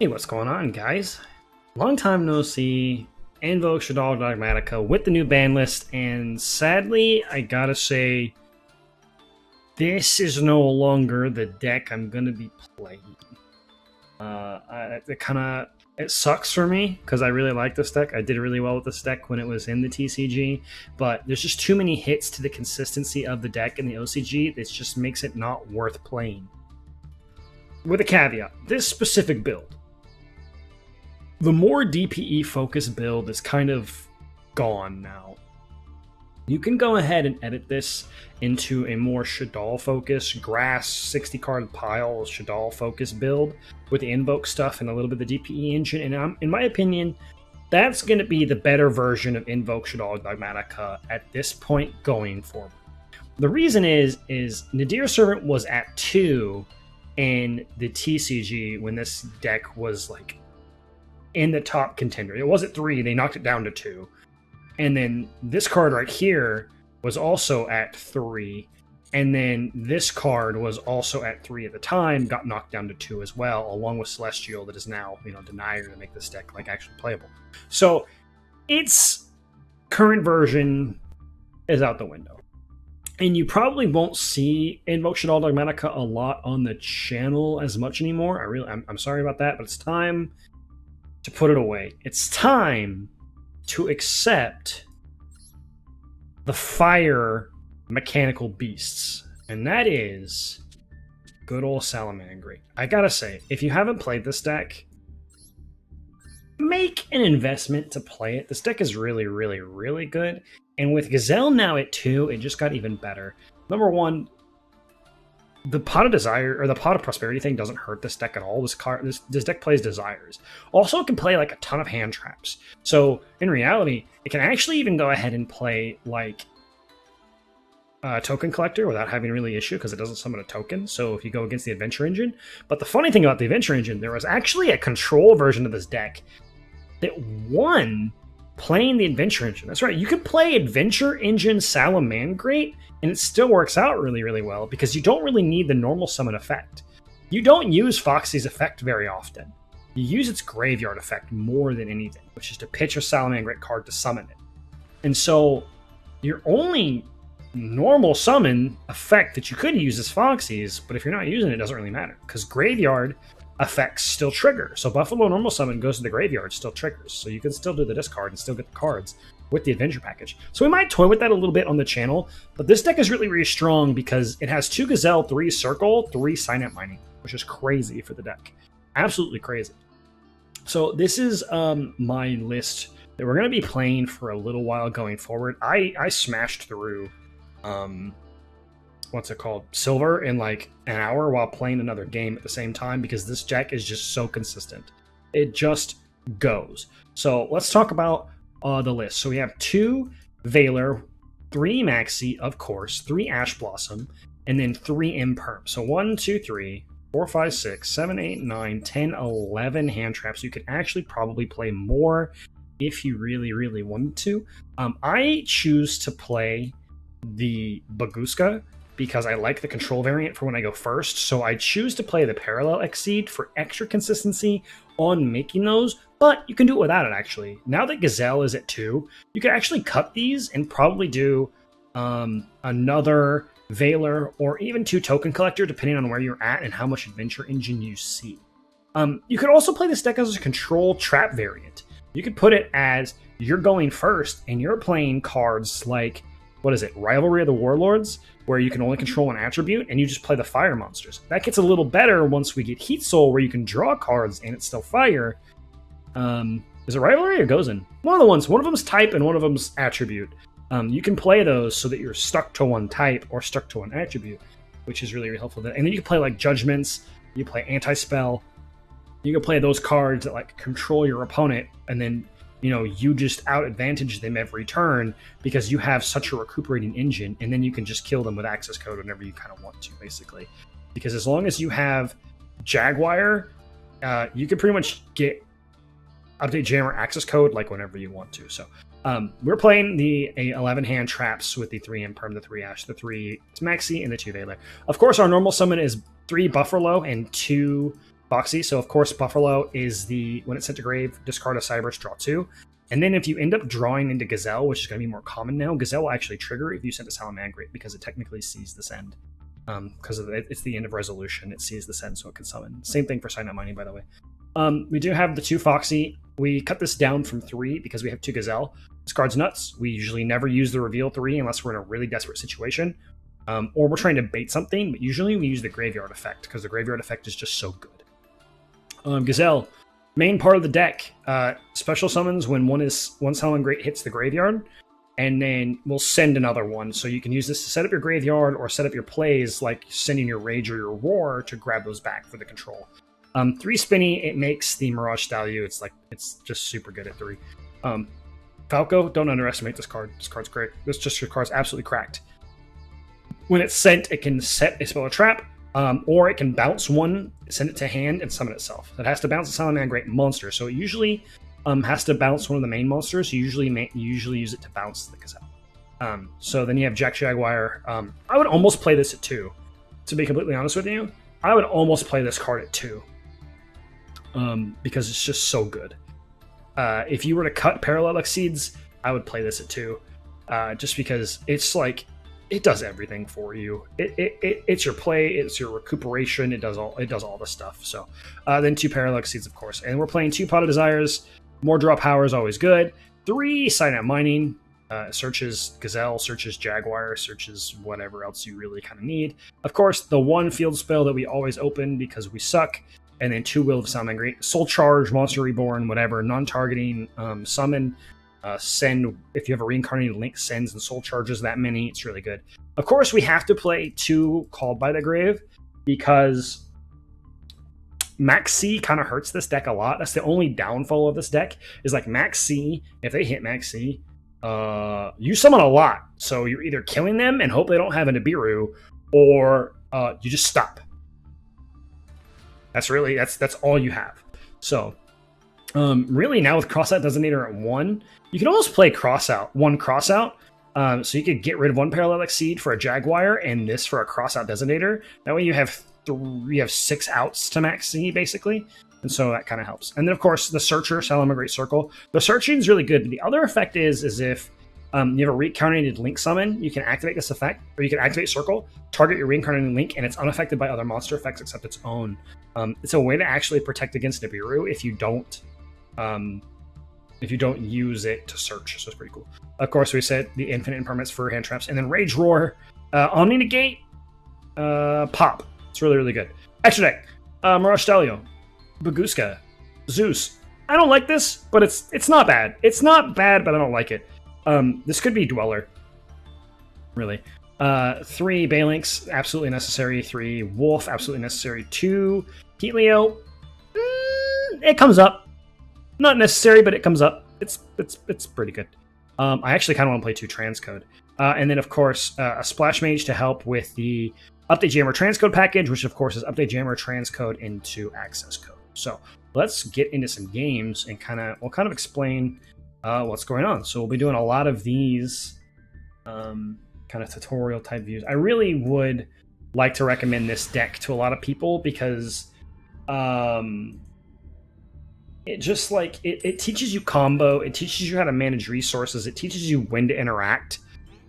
Hey, what's going on, guys? Long time no see. Invoke Shaddoll Dogmatica with the new ban list, and sadly, I gotta say, this is no longer the deck I'm gonna be playing. It sucks for me because I really like this deck. I did really well with this deck when it was in the TCG, but there's just too many hits to the consistency of the deck in the OCG that just makes it not worth playing. With a caveat, this specific build, the more DPE focused build is kind of gone now. You can go ahead and edit this into a more Shaddoll focused, grass 60 card pile Shaddoll focused build with the invoke stuff and a little bit of the DPE engine. And in my opinion, that's going to be the better version of Invoke Shaddoll Dogmatica at this point going forward. The reason is Nadir Servant was at 2 in the TCG when this deck was like in the top contender. It was at 3, they knocked it down to 2. And then this card right here was also at 3. And then this card was also at 3 at the time, got knocked down to 2 as well, along with Celestial that is now, denier to make this deck like actually playable. So its current version is out the window. And you probably won't see Invoke Shaddoll Dogmatica a lot on the channel as much anymore. I'm sorry about that, but it's time to put it away. It's time to accept the fire mechanical beasts, and that is good old Salamangreat. I gotta say, if you haven't played this deck, make an investment to play it. This deck is really, really, really good, and with Gazelle now at 2, it just got even better. Number one, the Pot of Desire, or the Pot of Prosperity thing doesn't hurt this deck at all. This deck plays Desires. Also, it can play like a ton of hand traps. So, in reality, it can actually even go ahead and play like Token Collector without having really issue, because it doesn't summon a token. So, if you go against the Adventure Engine. But the funny thing about the Adventure Engine, there was actually a control version of this deck that won playing the Adventure Engine. That's right, you could play Adventure Engine Salamangreat, and it still works out really, really well, because you don't really need the normal summon effect. You don't use Foxy's effect very often. You use its graveyard effect more than anything, which is to pitch a Salamangreat card to summon it. And so, your only normal summon effect that you could use is Foxy's, but if you're not using it, it doesn't really matter, because graveyard effects still trigger. So Buffalo normal summon goes to the graveyard, still triggers. So you can still do the discard and still get the cards with the adventure package. So we might toy with that a little bit on the channel, but this deck is really, really strong because it has 2 Gazelle, 3 Circle, 3 Signet Mining, which is crazy for the deck. Absolutely crazy. So this is my list that we're going to be playing for a little while going forward. I smashed through Silver in like an hour while playing another game at the same time, because this deck is just so consistent. It just goes. So let's talk about the list. So we have 2 Veiler, 3 Maxi, of course, 3 Ash Blossom, and then 3 Imperm. So 1, 2, 3, 4, 5, 6, 7, 8, 9, 10, 11 hand traps. You could actually probably play more if you really, really wanted to. I choose to play the Baguska because I like the control variant for when I go first. So I choose to play the Parallel Exceed for extra consistency on making those, but you can do it without it, actually. Now that Gazelle is at 2, you can actually cut these and probably do another Veiler or even 2 Token Collector, depending on where you're at and how much Adventure Engine you see. You could also play this deck as a control trap variant. You could put it as you're going first and you're playing cards like, Rivalry of the Warlords, where you can only control an attribute, and you just play the fire monsters. That gets a little better once we get Heat Soul, where you can draw cards and it's still fire. Is it Rivalry or Gozen? One of the ones. One of them's type and one of them's attribute. You can play those so that you're stuck to one type or stuck to one attribute, which is really, really helpful. And then you can play like Judgments, you play Anti-Spell. You can play those cards that like control your opponent, and then you just out-advantage them every turn because you have such a recuperating engine, and then you can just kill them with access code whenever you kind of want to, basically. Because as long as you have Jaguar, you can pretty much get Update Jammer access code like whenever you want to. So we're playing the 11 hand traps with the 3 Imperm, the 3 Ash, the 3 Maxi, and the 2 Veiler. Of course, our normal summon is 3 Buffalo and 2 Foxy. So of course, Buffalo is when it's sent to grave, discard a Cyberse, draw 2. And then if you end up drawing into Gazelle, which is going to be more common now, Gazelle will actually trigger if you send a Salamangreat because it technically sees the send. Because it's the end of resolution, it sees the send, so it can summon. Same thing for Sign Up Mining, by the way. We do have the 2 Foxy. We cut this down from 3 because we have 2 Gazelle. This card's nuts. We usually never use the reveal 3 unless we're in a really desperate situation. Or we're trying to bait something, but usually we use the Graveyard Effect because the Graveyard Effect is just so good. Gazelle, main part of the deck. Special summons when one Salamangreat hits the graveyard, and then we'll send another one. So you can use this to set up your graveyard or set up your plays, like sending your Rage or your Roar to grab those back for the control. 3 Spinny, it makes the Mirage Stallion. It's just super good at 3. Falco, don't underestimate this card. This card's great. Your card's absolutely cracked. When it's sent, it can set a spell or trap, or it can bounce one, send it to hand, and summon itself. It has to bounce a Salamangreat monster, so it usually has to bounce one of the main monsters. You usually use it to bounce the Gazelle. So then you have Jack Jaguar. I would almost play this at 2. To be completely honest with you, I would almost play this card at 2. Because it's just so good. If you were to cut Parallel Exceeds, I would play this at 2. Just because it's like, it does everything for you. It's your play, it's your recuperation, it does all the stuff. So then 2 Parallel Exceeds, of course. And we're playing 2 Pot of Desires. More draw power is always good. 3 Sign Out Mining. Searches Gazelle, searches Jaguar, searches whatever else you really kind of need. Of course, the 1 field spell that we always open because we suck. And then 2 Will of Salamangreat. Soul Charge, Monster Reborn, whatever. Non-targeting, summon, send. If you have a Reincarnated Link, sends and Soul Charges that many. It's really good. Of course, we have to play 2 Called by the Grave because Max C kind of hurts this deck a lot. That's the only downfall of this deck is like Max C. If they hit Max C, you summon a lot. So you're either killing them and hope they don't have a Nibiru, or you just stop. That's all you have. So, really now with Crossout Designator at 1, you can almost play one Crossout. So you could get rid of 1 Parallel Exceed for a Jaguar and this for a Crossout Designator. That way you have 6 outs to Max C basically, and so that kind of helps. And then of course the Searcher, Salamangreat Circle. The searching is really good. But the other effect is if you have a Reincarnated Link summon, you can activate this effect, or you can activate Circle, target your Reincarnated Link, and it's unaffected by other monster effects except its own. It's a way to actually protect against Nibiru if you don't use it to search. So it's pretty cool. Of course, we said the infinite impermanence for hand traps, and then Rage Roar, Omni Negate, Pop. It's really, really good. Extra deck, Mirage Stallion, Baguska, Zeus. I don't like this, but it's not bad. It's not bad, but I don't like it. This could be Dweller, really. 3 Balinks, absolutely necessary. 3 Wolf, absolutely necessary. 2 Heat Leo, it comes up. Not necessary, but it comes up. It's pretty good. I actually kind of want to play 2 Transcode. And then, of course, a Splash Mage to help with the Update Jammer Transcode package, which, of course, is Update Jammer Transcode into Access Code. So let's get into some games and we'll kind of explain what's going on. So we'll be doing a lot of these kind of tutorial type views. I really would like to recommend this deck to a lot of people because it just it teaches you combo, it teaches you how to manage resources, it teaches you when to interact,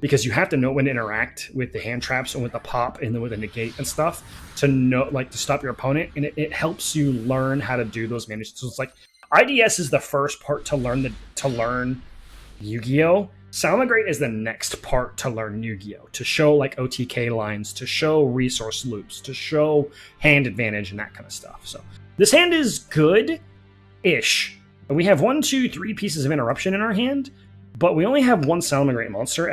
because you have to know when to interact with the hand traps and with the pop and then with the negate and stuff to know, to stop your opponent, and it helps you learn how to do those managements. So it's like IDS is the first part to learn Yu-Gi-Oh! Salamangreat is the next part to learn Yu-Gi-Oh! To show OTK lines, to show resource loops, to show hand advantage and that kind of stuff. So this hand is good-ish. We have 1, 2, 3 pieces of interruption in our hand, but we only have 1 Salamangreat monster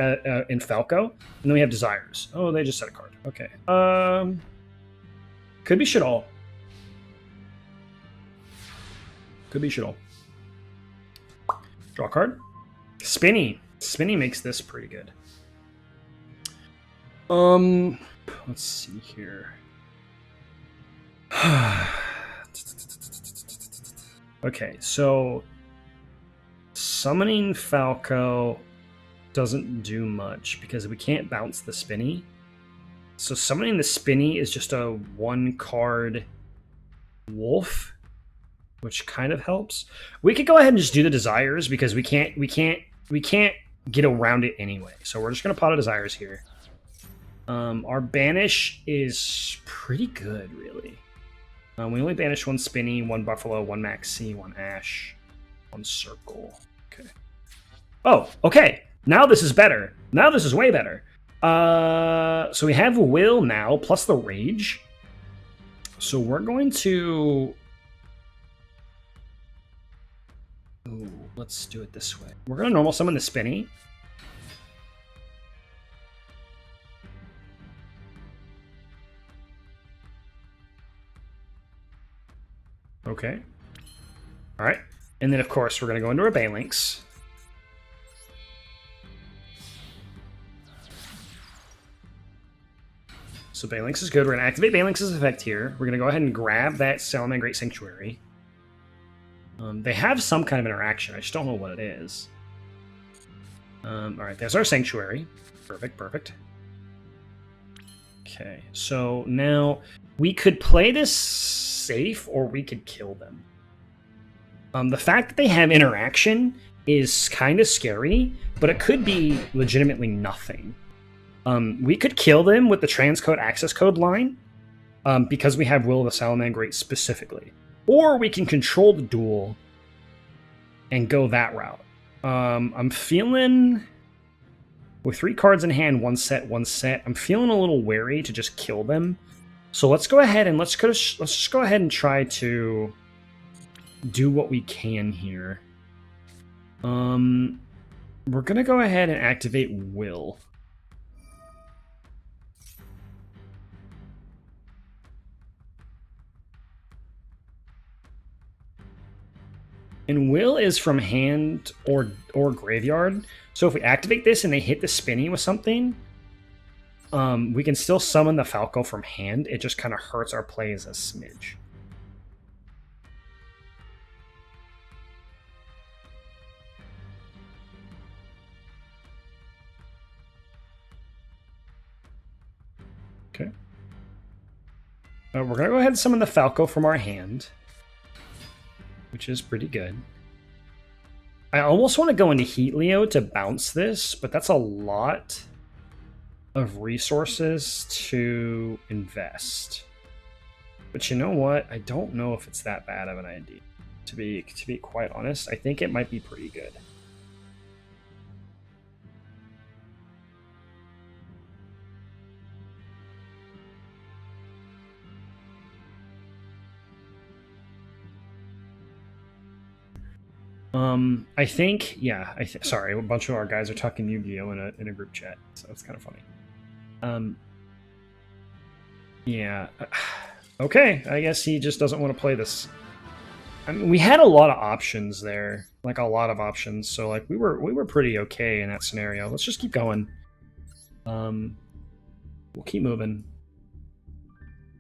in Falco, and then we have Desires. Oh, they just set a card. Okay. Could be Shadol. Could be Shadol. Draw a card. Spinny. Spinny makes this pretty good. Let's see here. Okay, so summoning Falco doesn't do much because we can't bounce the Spinny. So summoning the Spinny is just a 1 card wolf, which kind of helps. We could go ahead and just do the desires because we can't get around it anyway. So we're just gonna pot of desires here. Our banish is pretty good, really. We only banish 1 Spinny, 1 Buffalo, 1 Maxi, 1 Ash, 1 Circle. Okay. Oh, okay. Now this is better. Now this is way better. So we have Will now, plus the Rage. So we're going to... Ooh, let's do it this way. We're going to normal summon the Spinny. Okay. Alright. And then, of course, we're going to go into our Balinks. So Balinks is good. We're going to activate Balinks' effect here. We're going to go ahead and grab that Salamangreat Sanctuary. They have some kind of interaction. I just don't know what it is. Alright, there's our Sanctuary. Perfect, perfect. Okay, so now we could play this safe or we could kill them. The fact that they have interaction is kind of scary, but it could be legitimately nothing. We could kill them with the transcode access code line because we have Will of the Salamangreat specifically. Or we can control the duel and go that route. I'm feeling... With 3 cards in hand, 1 set, I'm feeling a little wary to just kill them. So let's go ahead and let's just go ahead and try to do what we can here. We're gonna go ahead and activate Will. And Will is from hand or graveyard. So if we activate this and they hit the Spinny with something, we can still summon the Falco from hand. It just kind of hurts our plays a smidge. Okay. We're going to go ahead and summon the Falco from our hand, which is pretty good. I almost want to go into Heat Leo to bounce this, but that's a lot of resources to invest. But you know what? I don't know if it's that bad of an idea. To be quite honest, I think it might be pretty good. I think, yeah, sorry, a bunch of our guys are talking Yu-Gi-Oh! in a group chat, so it's kind of funny. Yeah, okay, I guess he just doesn't want to play this. I mean, we had a lot of options there, like a lot of options, so like we were pretty okay in that scenario. Let's just keep going. We'll keep moving.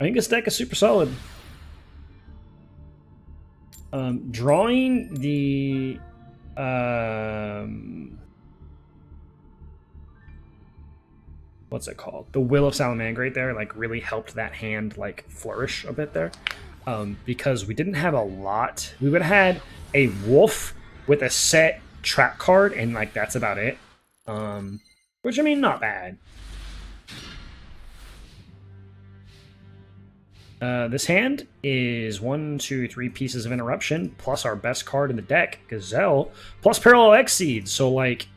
I think this deck is super solid. Drawing the what's it called? The Will of Salamangreat there, like, really helped that hand like flourish a bit there. Because we didn't have a lot. We would have had a wolf with a set trap card, and like that's about it. Which, I mean, not bad. This hand is 1, 2, 3 pieces of interruption, plus our best card in the deck, Gazelle, plus Parallel Exceed. So, like,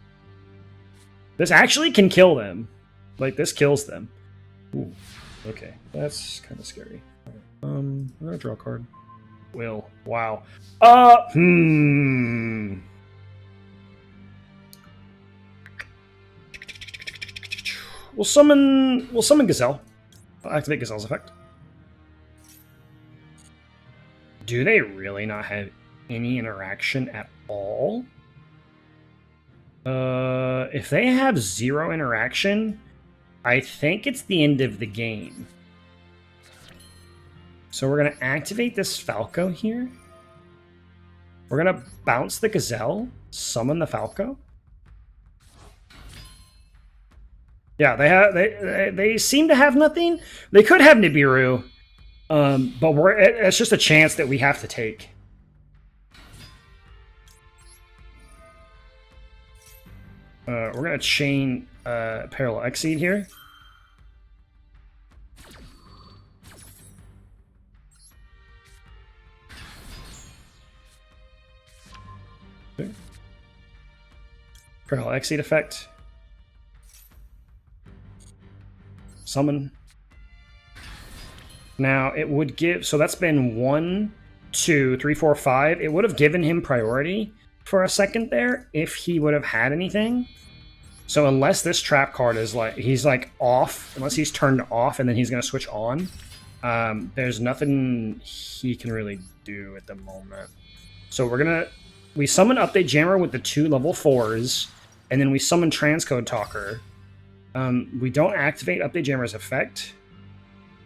this actually can kill them. Like, this kills them. Ooh, okay, that's kind of scary. I'm gonna draw a card. Will. Wow. We'll summon Gazelle. I'll activate Gazelle's effect. Do they really not have any interaction at all? If they have 0 interaction, I think it's the end of the game. So we're going to activate this Falco here. We're going to bounce the Gazelle, summon the Falco. Yeah, they seem to have nothing. They could have Nibiru. But it's just a chance that we have to take. We're gonna chain Parallel Exceed here. Okay. Parallel Exceed effect. Summon. Now it would give, so that's been 1, 2, 3, 4, 5. It would have given him priority for a second there if he would have had anything. So unless this trap card is like, he's like off, unless he's turned off and then he's going to switch on, there's nothing he can really do at the moment. So we summon Update Jammer with the 2 level 4s, and then we summon Transcode Talker. We don't activate Update Jammer's effect.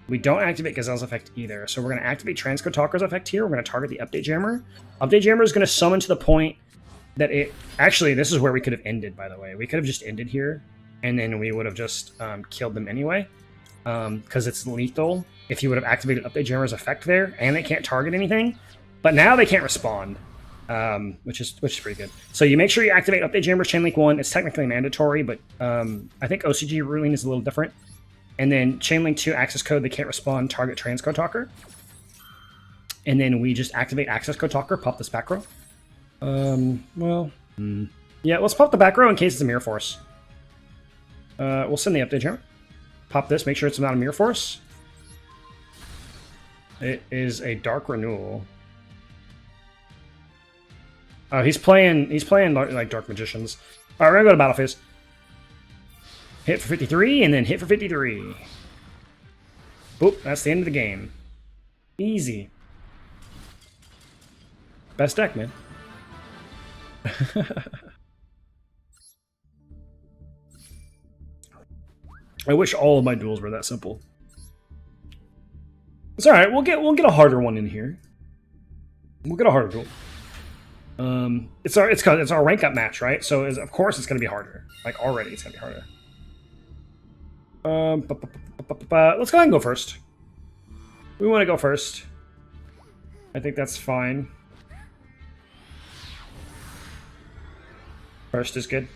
We don't activate Gazelle's effect either. So we're going to activate Transcode Talker's effect here. We're going to target the Update Jammer. Update Jammer is going to summon to the point that it... Actually, this is where we could have ended, by the way. We could have just ended here, and then we would have just killed them anyway. Because it's lethal if you would have activated Update Jammer's effect there, and they can't target anything. But now they can't respond, which is pretty good. So you make sure you activate Update Jammer's Chainlink 1. It's technically mandatory, but I think OCG ruling is a little different. And then Chainlink 2 access code, they can't respond, target Transcode Talker. And then we just activate access code Talker, pop this back row. Yeah, let's pop the back row in case it's a Mirror Force. We'll send the Update Jammer. Pop this, make sure it's not a Mirror Force. It is a Dark Renewal. Oh, he's playing like Dark Magicians. Alright, we're gonna go to Battle Phase. Hit for 53, and then hit for 53. Boop, that's the end of the game. Easy. Best deck, man. I wish all of my duels were that simple. It's alright, we'll get a harder one in here. We'll get a harder duel. It's our rank up match, right? So of course it's gonna be harder. Like already it's gonna be harder. Let's go ahead and go first. We want to go first. I think that's fine. First is good.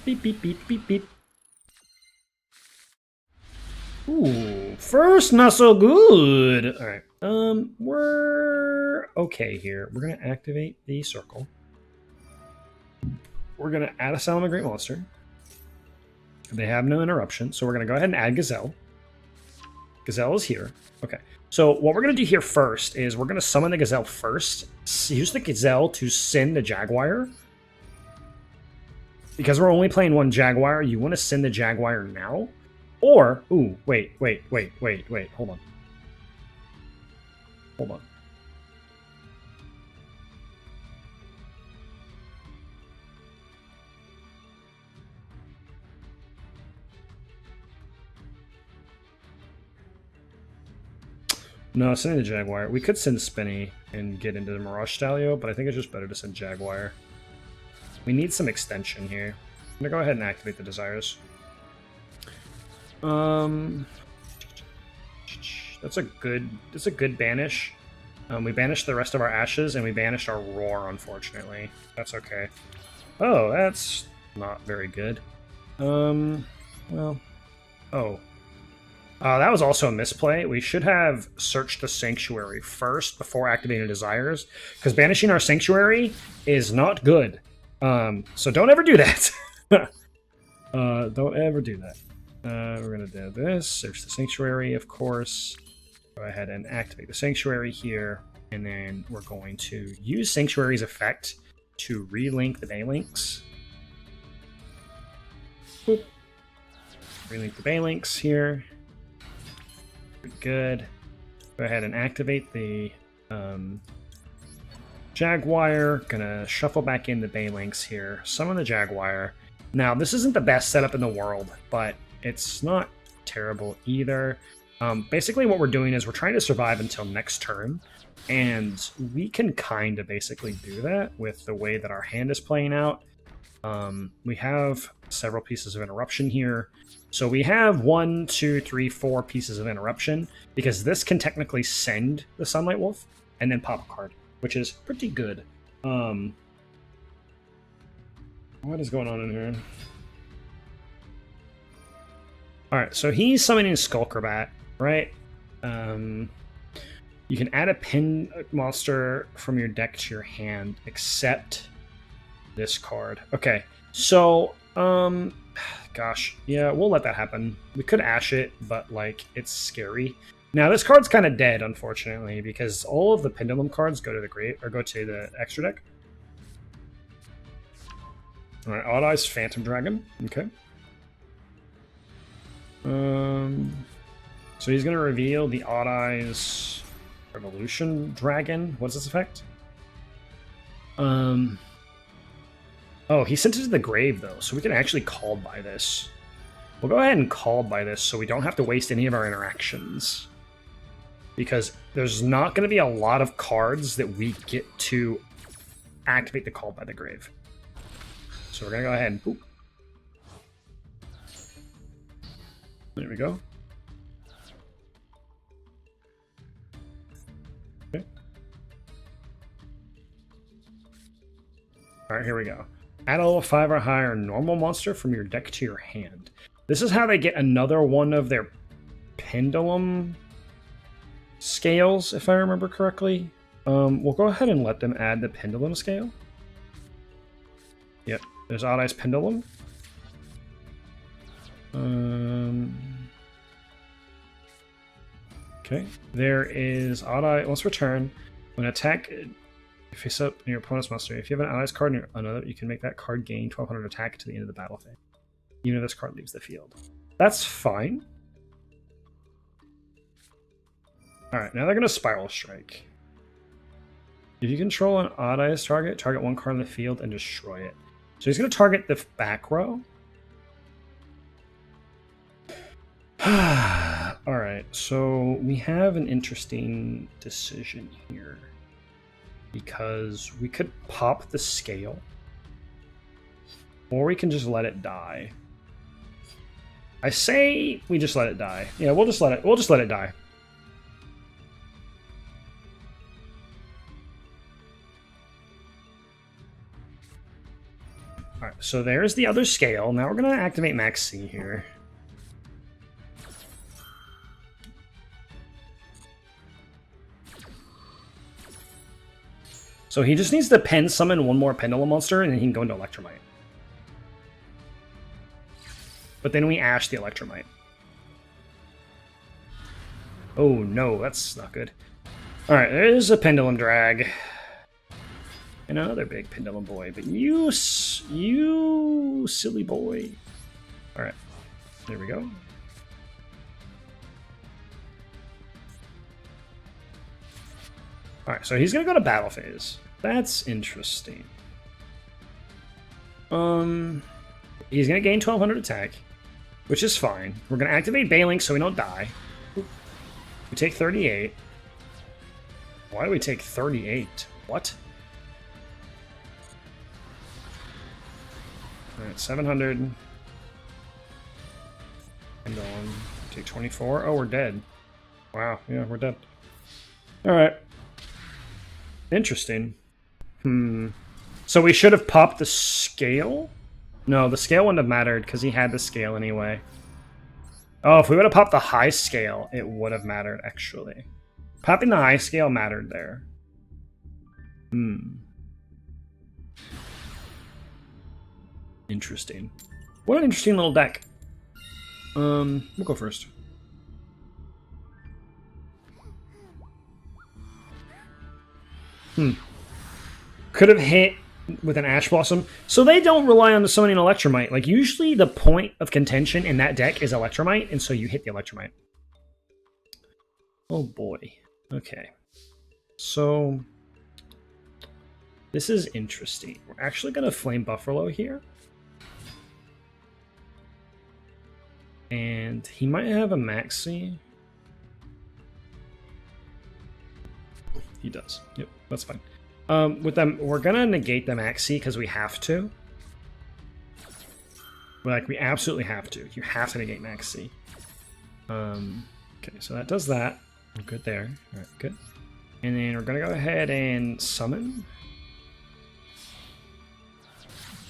Beep, beep, beep, beep, beep. Ooh, first not so good. All right. We're okay here. We're going to activate the circle. We're going to add a Salamangreat monster. They have no interruption, so we're going to go ahead and add Gazelle. Gazelle is here. Okay. So what we're going to do here first is we're going to summon the Gazelle first. Use the Gazelle to send the Jaguar. Because we're only playing one Jaguar, you want to send the Jaguar now. Or, ooh, wait. Hold on. Hold on. No, sending the Jaguar. We could send Spinny and get into the Mirage Stalio, but I think it's just better to send Jaguar. We need some extension here. I'm gonna go ahead and activate the Desires. That's a good banish. We banished the rest of our Ashes, and we banished our Roar, unfortunately. That's okay. Oh, that's not very good. Well... Oh. That was also a misplay. We should have searched the Sanctuary first before activating Desires, because banishing our Sanctuary is not good. So don't ever do that. Don't ever do that. We're going to do this. Search the Sanctuary, of course. Go ahead and activate the Sanctuary here, and then we're going to use Sanctuary's effect to relink the Baylinks. Boop. Relink the Baylinks here. Pretty good. Go ahead and activate the Jaguar. Gonna shuffle back in the Baylinks here. Summon the Jaguar. Now, this isn't the best setup in the world, but it's not terrible either. Basically, what we're doing is we're trying to survive until next turn, and we can kind of basically do that with the way that our hand is playing out. We have several pieces of interruption here. So we have 1, 2, 3, 4 pieces of interruption, because this can technically send the Sunlight Wolf and then pop a card, which is pretty good. What is going on in here? Alright, so he's summoning Skullcrabat, right? You can add a pin monster from your deck to your hand, except this card. Okay, so, gosh, yeah, we'll let that happen. We could Ash it, but, like, it's scary. Now, this card's kind of dead, unfortunately, because all of the Pendulum cards go to the go to the extra deck. Alright, Odd Eyes Phantom Dragon. Okay. So he's going to reveal the Odd Eyes Revolution Dragon. What does this affect? Oh, he sent it to the grave, though, so we can actually call by this. We'll go ahead and call by this so we don't have to waste any of our interactions. Because there's not going to be a lot of cards that we get to activate the call by the grave. So we're going to go ahead and boop. There we go. Okay. Alright, here we go. Add a level 5 or higher normal monster from your deck to your hand. This is how they get another one of their pendulum scales, if I remember correctly. We'll go ahead and let them add the pendulum scale. Yep, there's Odd Eyes Pendulum. Okay, there is Odd Eye. Once return, when attack face up in your opponent's monster, if you have an Odd Eyes card in another, you can make that card gain 1200 attack to the end of the battle phase, even if this card leaves the field. That's fine. Alright, now they're going to Spiral Strike. If you control an Odd Eyes target, target one card in the field and destroy it. So he's going to target the back row. Alright, so we have an interesting decision here. Because we could pop the scale. Or we can just let it die. I say we just let it die. Yeah, we'll just let it die. Alright, so there's the other scale. Now we're going to activate Max C here. So he just needs to pen summon one more Pendulum monster, and then he can go into Electromite. But then we Ash the Electromite. Oh no, that's not good. Alright, there's a Pendulum Drag. And another big Pendulum Boy, but you silly boy. Alright, there we go. Alright, so he's gonna go to battle phase. That's interesting. He's gonna gain 1200 attack, which is fine. We're gonna activate Baylink so we don't die. We take 38. Why do we take 38? What? Alright, 700. And take 24. Oh, we're dead. Wow, yeah, we're dead. Alright. Interesting. So we should have popped the scale? No, the scale wouldn't have mattered because he had the scale anyway. Oh, if we would have popped the high scale, it would have mattered, actually. Popping the high scale mattered there. Interesting. What an interesting little deck. We'll go first. Could have hit with an Ash Blossom. So they don't rely on the summoning Electromite. Like, usually the point of contention in that deck is Electromite, and so you hit the Electromite. Oh boy. Okay. So, this is interesting. We're actually going to Flame Buffalo here. And he might have a Maxi. He does. Yep, that's fine. With them, we're gonna negate the Maxi because we have to. Like, we absolutely have to. You have to negate Max C. Okay, so that does that. We're good there. All right, good. And then we're going to go ahead and summon.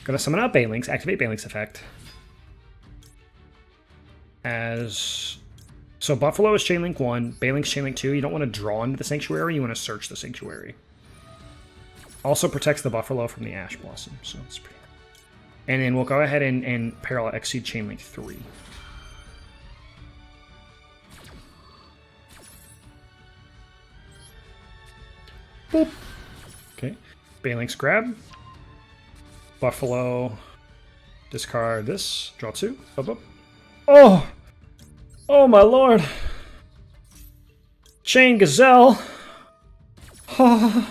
Going to summon out Balinks, activate Balinks effect. So Buffalo is Chainlink 1, Balinks Chainlink 2. You don't want to draw into the Sanctuary, you want to search the Sanctuary. Also protects the Buffalo from the Ash Blossom, so it's pretty good. And then we'll go ahead and parallel Exceed Chainlink 3. Boop. Okay, Balinks grab. Buffalo, discard this, draw 2. Boop, boop. Oh! Oh my lord! Chain Gazelle! Oh,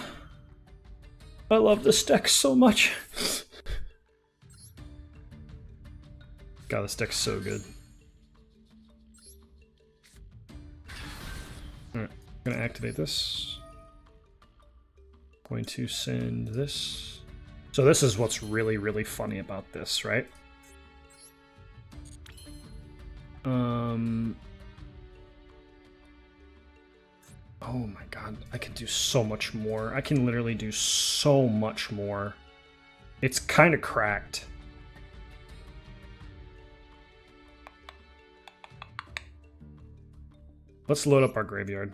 I love this deck so much. God, this deck's so good. Alright, I'm gonna activate this. Going to send this. So this is what's really, really funny about this, right? Oh my god, I can do so much more. I can literally do so much more. It's kind of cracked. Let's load up our graveyard.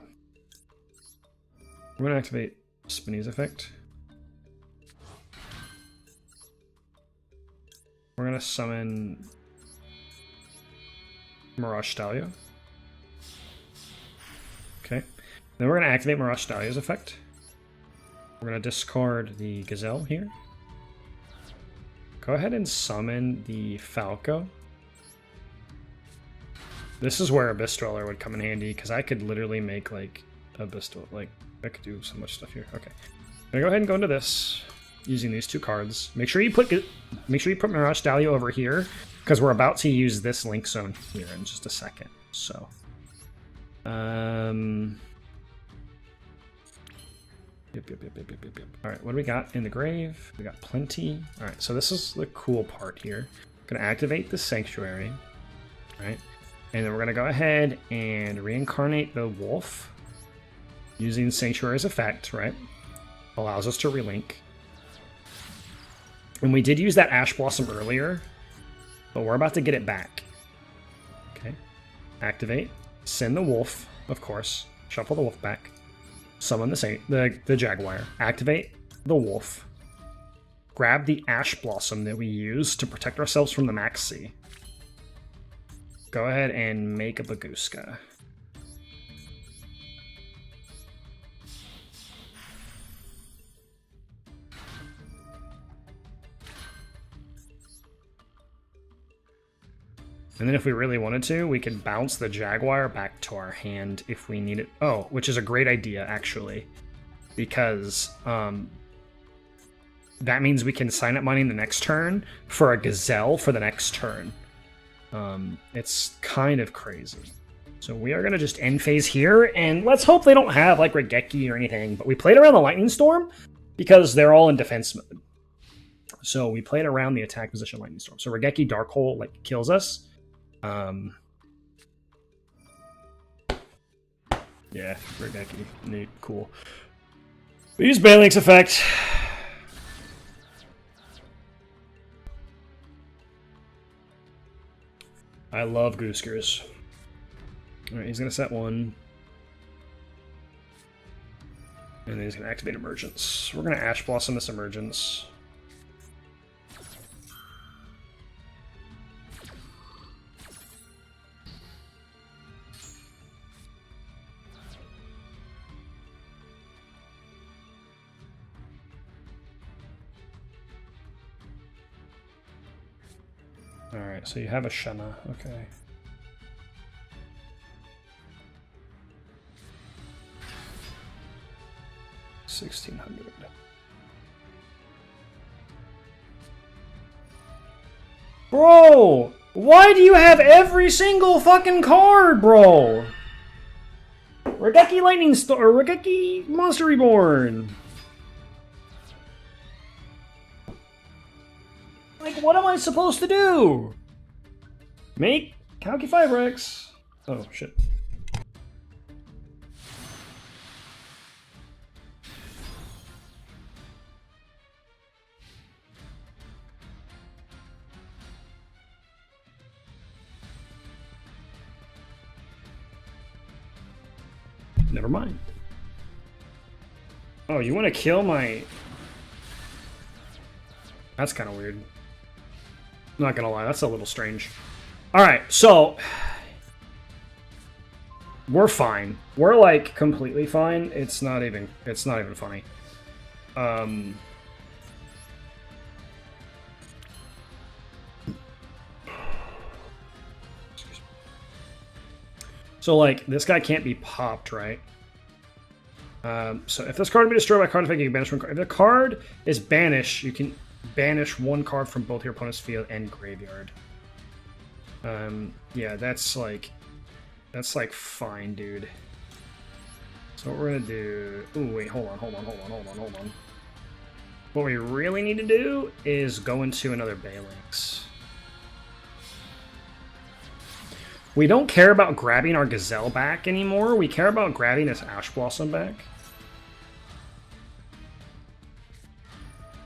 We're going to activate Spinny's effect. We're going to summon Mirage Stalio. Okay. Then we're going to activate Mirage Stalio's effect. We're going to discard the Gazelle here. Go ahead and summon the Falco. This is where Abyss Dweller would come in handy, because I could literally make, like, Abyss Dweller. Like, I could do so much stuff here. Okay. I'm going to go ahead and go into this, using these two cards. Make sure you put Mirage Stalio over here, because we're about to use this Link Zone here in just a second. So, Yep. All right, what do we got in the grave? We got plenty. All right, so this is the cool part here. I'm gonna activate the Sanctuary, right? And then we're gonna go ahead and reincarnate the wolf using Sanctuary's effect, right? Allows us to relink. And we did use that Ash Blossom earlier, but we're about to get it back. Okay, activate, send the wolf, of course, shuffle the wolf back. Summon the Jaguar, activate the wolf, grab the Ash Blossom that we use to protect ourselves from the Max C. Go ahead and make a Bagooska. And then if we really wanted to, we could bounce the Jaguar back to our hand if we need it. Oh, which is a great idea, actually. Because that means we can sign up money the next turn for a Gazelle for the next turn. It's kind of crazy. So we are going to just end phase here, and let's hope they don't have, like, Regeki or anything. But we played around the Lightning Storm because they're all in defense mode. So we played around the attack position Lightning Storm. So Regeki Dark Hole, like, kills us. Yeah, Regeki. Neat, cool. We use Balinks effect. I love Gooskers. Alright, he's gonna set one. And then he's gonna activate Emergence. We're gonna Ash Blossom this Emergence. Alright, so you have a Shenna, okay. $1,600. Bro! Why do you have every single fucking card, bro? Regeki Lightning Star, Regeki Monster Reborn. Like, what am I supposed to do? Make Kalki 5Rex. Oh, shit. Never mind. Oh, you want to kill my... That's kind of weird. I'm not gonna lie, that's a little strange. Alright, so... We're fine. We're, like, completely fine. It's not even funny. So, like, this guy can't be popped, right? So if this card be destroyed by card effect, you can banish one card. If the card is banished, you can banish one card from both your opponent's field and graveyard. Yeah, that's like fine, dude. So what we're gonna do... Ooh, wait, hold on. What we really need to do is go into another Balinx. We don't care about grabbing our Gazelle back anymore. We care about grabbing this Ash Blossom back.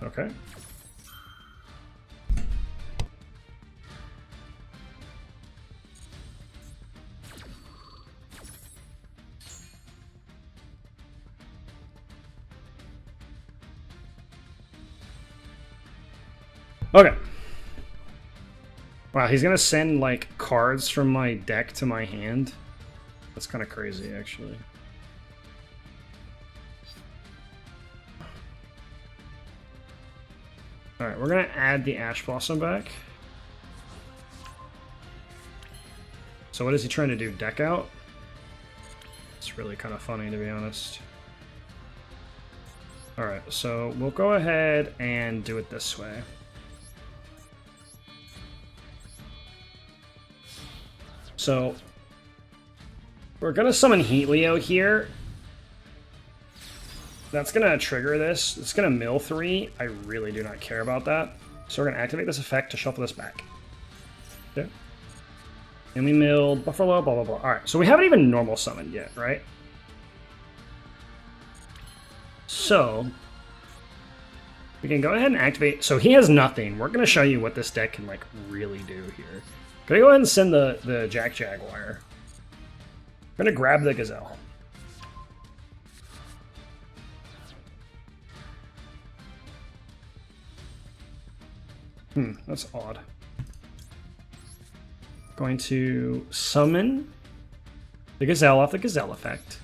Okay. Okay. Wow, he's gonna send, like, cards from my deck to my hand? That's kind of crazy, actually. Alright, we're gonna add the Ash Blossom back. So what is he trying to do? Deck out? It's really kind of funny, to be honest. Alright, so we'll go ahead and do it this way. So, we're going to summon Heatleo here. That's going to trigger this. It's going to mill 3. I really do not care about that. So we're going to activate this effect to shuffle this back. Okay. And we milled Buffalo, blah, blah, blah. Alright, so we haven't even normal summoned yet, right? So, we can go ahead and activate. So he has nothing. We're going to show you what this deck can, like, really do here. Gonna go ahead and send the Jack Jaguar. Gonna grab the Gazelle. That's odd. Going to summon the Gazelle off the Gazelle effect.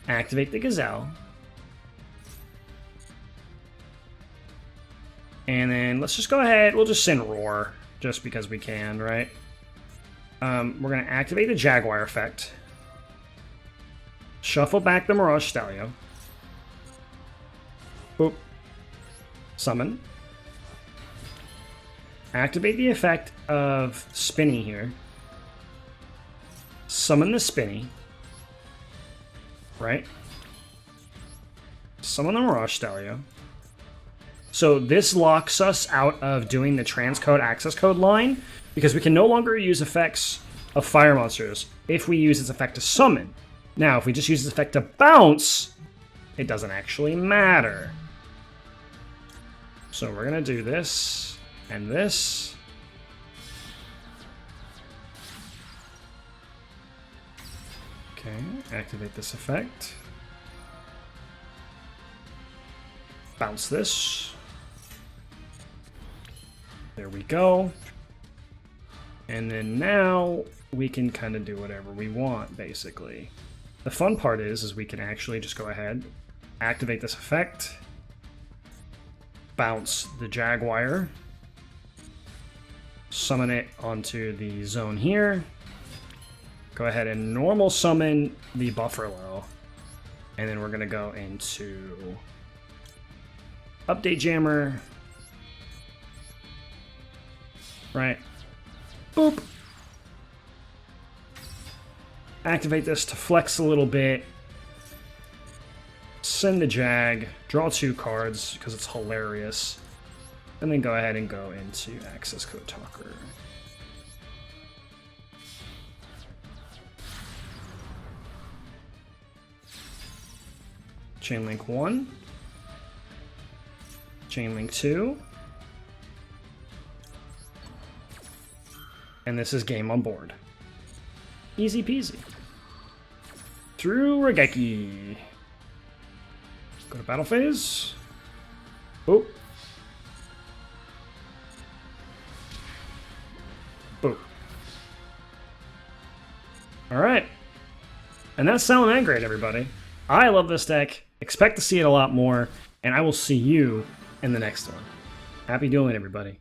Activate the Gazelle. And then let's just go ahead, we'll just send Roar. Just because we can, right? We're going to activate the Jaguar effect. Shuffle back the Mirage Stalio. Boop. Summon. Activate the effect of Spinny here. Summon the Spinny. Right? Summon the Mirage Stalio. So this locks us out of doing the transcode access code line because we can no longer use effects of fire monsters if we use its effect to summon. Now, if we just use its effect to bounce, it doesn't actually matter. So we're going to do this and this. Okay, activate this effect. Bounce this. There we go. And then now we can kind of do whatever we want, basically. The fun part is we can actually just go ahead, activate this effect, bounce the Jaguar, summon it onto the zone here, go ahead and normal summon the Buffalo, and then we're going to go into Update Jammer. Right. Boop. Activate this to flex a little bit. Send the Jag. Draw 2 cards because it's hilarious. And then go ahead and go into Access Code Talker. Chain Link 1. Chain Link 2. And this is game on board. Easy peasy. Through Regeki. Go to battle phase. Oh. Boom. Alright. And that's Salamangreat, everybody. I love this deck. Expect to see it a lot more. And I will see you in the next one. Happy dueling, everybody.